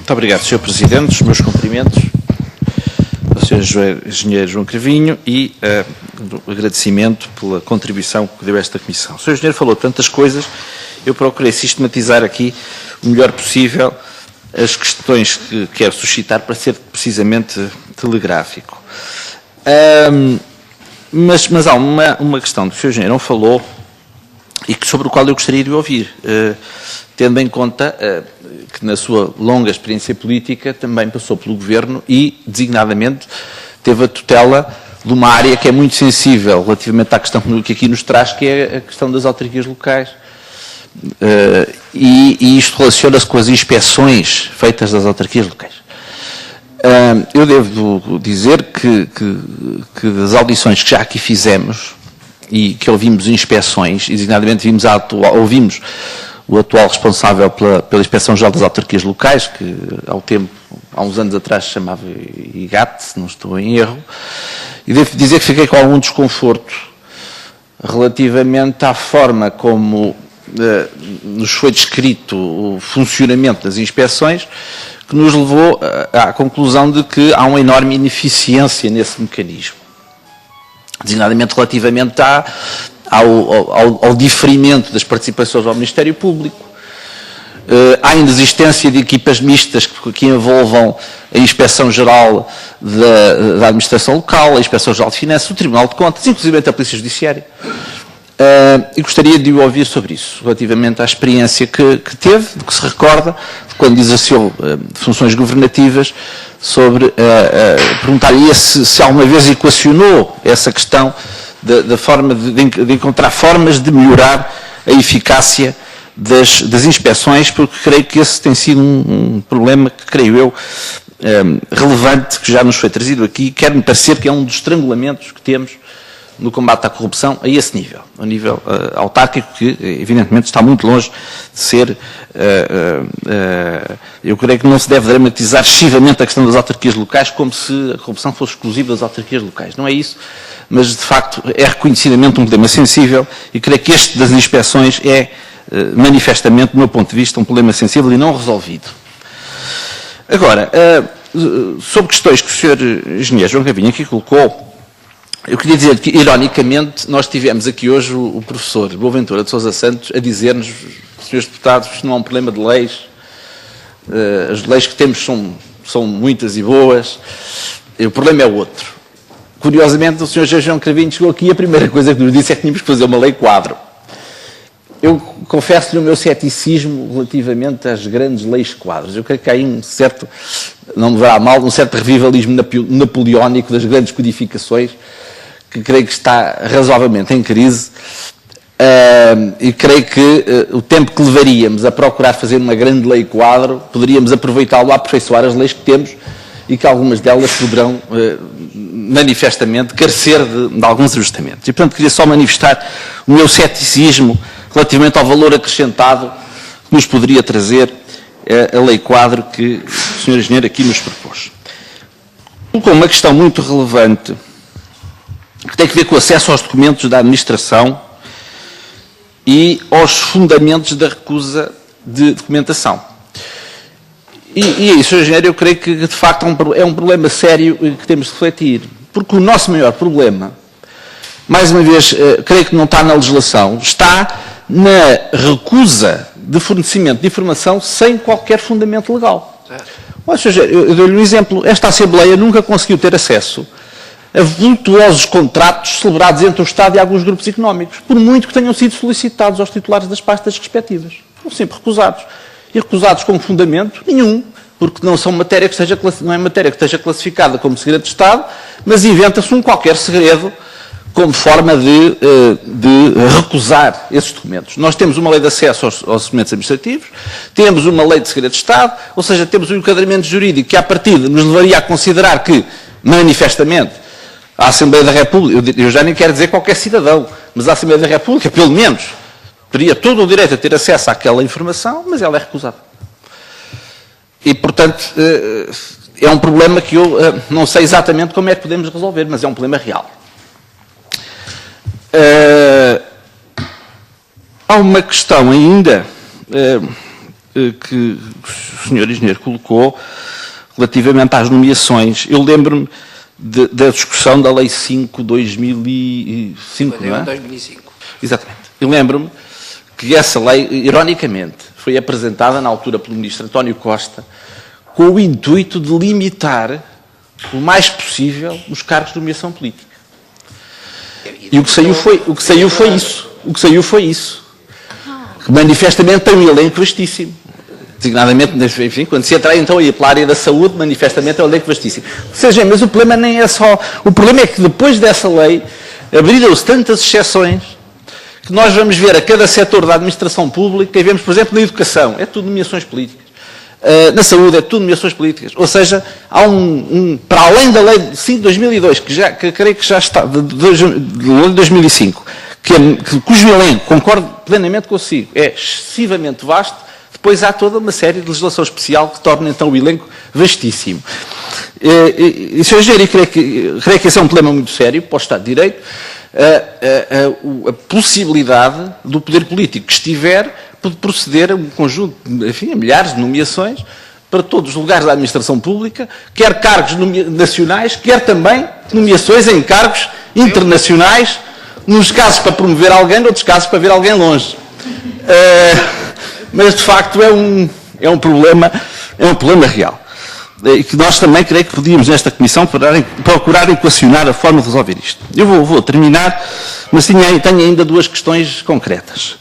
Muito obrigado, Sr. Presidente. Os meus cumprimentos ao Sr. Engenheiro João Cravinho e o agradecimento pela contribuição que deu a esta Comissão. O Sr. Engenheiro falou tantas coisas, eu procurei sistematizar aqui o melhor possível as questões que quero suscitar para ser precisamente telegráfico. Mas há uma questão que o Sr. Engenheiro não falou e sobre o qual eu gostaria de ouvir, tendo em conta que na sua longa experiência política também passou pelo Governo e, designadamente, teve a tutela de uma área que é muito sensível relativamente à questão que aqui nos traz, que é a questão das autarquias locais. E isto relaciona-se com as inspeções feitas das autarquias locais. Eu devo dizer que das audições que já aqui fizemos e que ouvimos inspeções, e designadamente ouvimos o atual responsável pela Inspeção-Geral das Autarquias Locais, que há uns anos atrás se chamava IGAT, se não estou em erro, e devo dizer que fiquei com algum desconforto relativamente à forma como nos foi descrito o funcionamento das inspeções, que nos levou à conclusão de que há uma enorme ineficiência nesse mecanismo. Designadamente relativamente ao diferimento das participações ao Ministério Público, à inexistência de equipas mistas que envolvam a Inspeção-Geral da Administração Local, a Inspeção-Geral de Finanças, o Tribunal de Contas, inclusive a Polícia Judiciária. E gostaria de o ouvir sobre isso, relativamente à experiência que teve, de que se recorda, de quando exerceu funções governativas, sobre perguntar-lhe se alguma vez equacionou essa questão da forma de encontrar formas de melhorar a eficácia das inspeções, porque creio que esse tem sido um problema que, creio eu, relevante, que já nos foi trazido aqui, quer-me parecer que é um dos estrangulamentos que temos no combate à corrupção a esse nível, a nível autárquico, que evidentemente está muito longe de ser, eu creio que não se deve dramatizar excessivamente a questão das autarquias locais como se a corrupção fosse exclusiva das autarquias locais. Não é isso, mas de facto é reconhecidamente um problema sensível e creio que este das inspeções é manifestamente, do meu ponto de vista, um problema sensível e não resolvido. Agora, sobre questões que o Sr. Engenheiro João Cravinho aqui colocou, eu queria dizer que, ironicamente, nós tivemos aqui hoje o professor Boaventura de Sousa Santos a dizer-nos, senhores deputados, isto não é um problema de leis, as leis que temos são muitas e boas, o problema é outro. Curiosamente, o Sr. João Cravinho chegou aqui e a primeira coisa que nos disse é que tínhamos que fazer uma lei quadro. Eu confesso-lhe o meu ceticismo relativamente às grandes leis quadros. Eu creio que há aí um certo, não me verá mal, um certo revivalismo napoleónico das grandes codificações, que creio que está razoavelmente em crise, e creio que o tempo que levaríamos a procurar fazer uma grande lei quadro, poderíamos aproveitá-lo a aperfeiçoar as leis que temos e que algumas delas poderão manifestamente carecer de alguns ajustamentos. E, portanto, queria só manifestar o meu ceticismo relativamente ao valor acrescentado que nos poderia trazer a lei quadro que o Sr. Engenheiro aqui nos propôs. Colocou uma questão muito relevante que tem a ver com o acesso aos documentos da administração e aos fundamentos da recusa de documentação. E aí, Sr. Engenheiro, eu creio que, de facto, é um problema sério que temos de refletir, porque o nosso maior problema, mais uma vez, creio que não está na legislação, está na recusa de fornecimento de informação sem qualquer fundamento legal. Olha, Sr. Engenheiro, eu dou-lhe um exemplo. Esta Assembleia nunca conseguiu ter acesso a vultuosos contratos celebrados entre o Estado e alguns grupos económicos, por muito que tenham sido solicitados aos titulares das pastas respectivas. São sempre recusados. E recusados com fundamento nenhum, porque não é matéria que esteja classificada como segredo de Estado, mas inventa-se um qualquer segredo como forma de recusar esses documentos. Nós temos uma lei de acesso aos documentos administrativos, temos uma lei de segredo de Estado, ou seja, temos um enquadramento jurídico que, à partida, nos levaria a considerar que, manifestamente, a Assembleia da República, eu já nem quero dizer qualquer cidadão, mas a Assembleia da República, pelo menos, teria todo o direito a ter acesso àquela informação, mas ela é recusada. E, portanto, é um problema que eu não sei exatamente como é que podemos resolver, mas é um problema real. Há uma questão ainda que o o Sr. Engenheiro colocou relativamente às nomeações. Eu lembro-me da discussão da Lei 5/2005, não é? 2005. Exatamente. Eu lembro-me que essa lei, ironicamente, foi apresentada na altura pelo Ministro António Costa com o intuito de limitar o mais possível os cargos de nomeação política. E o que saiu foi isso. Que manifestamente tem um elenco vastíssimo. Designadamente, enfim, quando se entra então aí pela área da saúde, manifestamente é um elenco vastíssimo. Ou seja, mas o problema nem é só... O problema é que depois dessa lei abriram-se tantas exceções que nós vamos ver a cada setor da administração pública e vemos, por exemplo, na educação, é tudo nomeações políticas. Na saúde é tudo nomeações políticas. Ou seja, há para além da lei de 5/2002, que creio que já está, de 2005, cujo elenco, concordo plenamente consigo, é excessivamente vasto. Depois há toda uma série de legislação especial que torna então o elenco vastíssimo. E Sr. Engenheiro, creio que esse é um problema muito sério para o Estado de Direito, a possibilidade do poder político que estiver de proceder a um conjunto, enfim, a milhares de nomeações para todos os lugares da administração pública, quer cargos nacionais, quer também nomeações em cargos internacionais, nos casos para promover alguém, noutros casos para ver alguém longe. Mas, de facto, é um problema real. E que nós também, creio que podíamos, nesta comissão, procurar equacionar a forma de resolver isto. Eu vou terminar, mas tenho ainda duas questões concretas.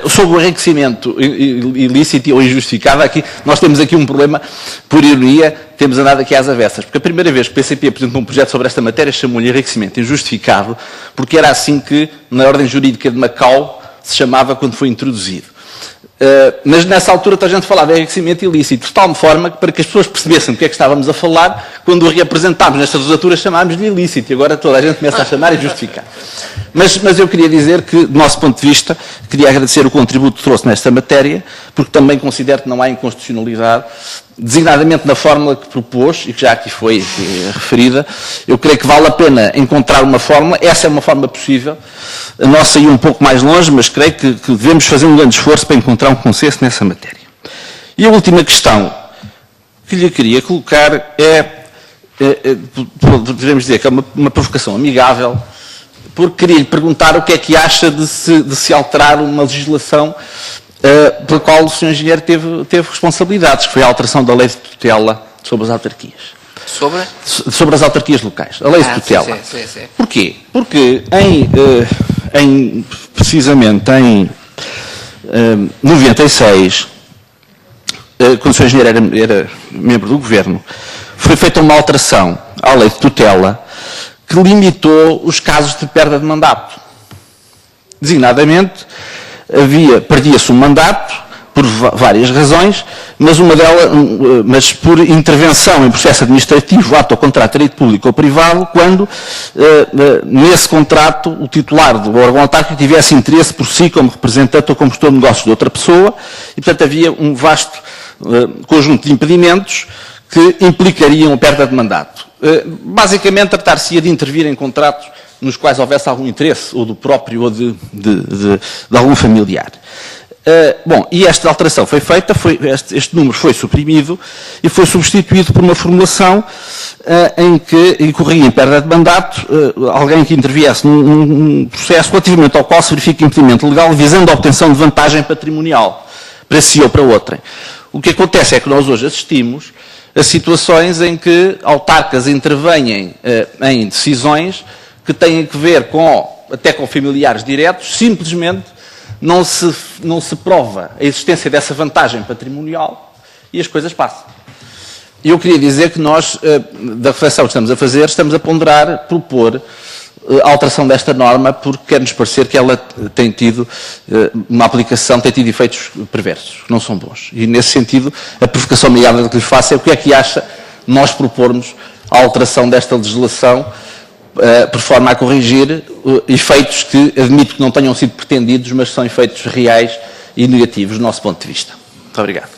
Sobre o enriquecimento ilícito ou injustificado, nós temos aqui um problema, por ironia, temos andado aqui às avessas, porque a primeira vez que o PCP apresentou um projeto sobre esta matéria chamou-lhe enriquecimento injustificado, porque era assim que, na ordem jurídica de Macau, se chamava quando foi introduzido. Mas nessa altura a gente falava de enriquecimento ilícito, de tal forma que, para que as pessoas percebessem do que é que estávamos a falar, quando o reapresentámos nesta legislatura chamámos-lhe ilícito, e agora toda a gente começa a chamar e justificar. Mas eu queria dizer que, do nosso ponto de vista, queria agradecer o contributo que trouxe nesta matéria, porque também considero que não há inconstitucionalidade, designadamente na fórmula que propôs, e que já aqui foi referida. Eu creio que vale a pena encontrar uma fórmula, essa é uma fórmula possível, a nossa ia um pouco mais longe, mas creio que devemos fazer um grande esforço para encontrar um consenso nessa matéria. E a última questão que lhe queria colocar devemos dizer que é uma provocação amigável, porque queria lhe perguntar o que é que acha de se alterar uma legislação pela qual o Sr. Engenheiro teve responsabilidades, que foi a alteração da lei de tutela sobre as autarquias. Sobre as autarquias locais. A lei de tutela. Sim. Porquê? Porque precisamente em 96, quando o Sr. Engenheiro era membro do Governo, foi feita uma alteração à lei de tutela que limitou os casos de perda de mandato. Designadamente, perdia-se um mandato por várias razões, mas por intervenção em processo administrativo, ato ou contrato de direito público ou privado, quando nesse contrato o titular do órgão autárquico tivesse interesse por si como representante ou como gestor de negócios de outra pessoa, e portanto havia um vasto conjunto de impedimentos que implicariam a perda de mandato. Basicamente, tratar-se-ia de intervir em contratos nos quais houvesse algum interesse, ou do próprio, ou de algum familiar. E esta alteração foi feita, este número foi suprimido e foi substituído por uma formulação em que incorria em perda de mandato alguém que interviesse num processo relativamente ao qual se verifica impedimento legal visando a obtenção de vantagem patrimonial, para si ou para outrem. O que acontece é que nós hoje assistimos a situações em que autarcas intervêm em decisões que têm a ver até com familiares diretos, simplesmente não se prova a existência dessa vantagem patrimonial e as coisas passam. E eu queria dizer que nós, da reflexão que estamos a fazer, estamos a ponderar, propor a alteração desta norma, porque quer-nos parecer que ela tem tido uma aplicação, tem tido efeitos perversos, que não são bons. E, nesse sentido, a provocação amigável que lhe faço é o que é que acha nós propormos a alteração desta legislação por forma a corrigir efeitos que admito que não tenham sido pretendidos, mas são efeitos reais e negativos do nosso ponto de vista. Muito obrigado.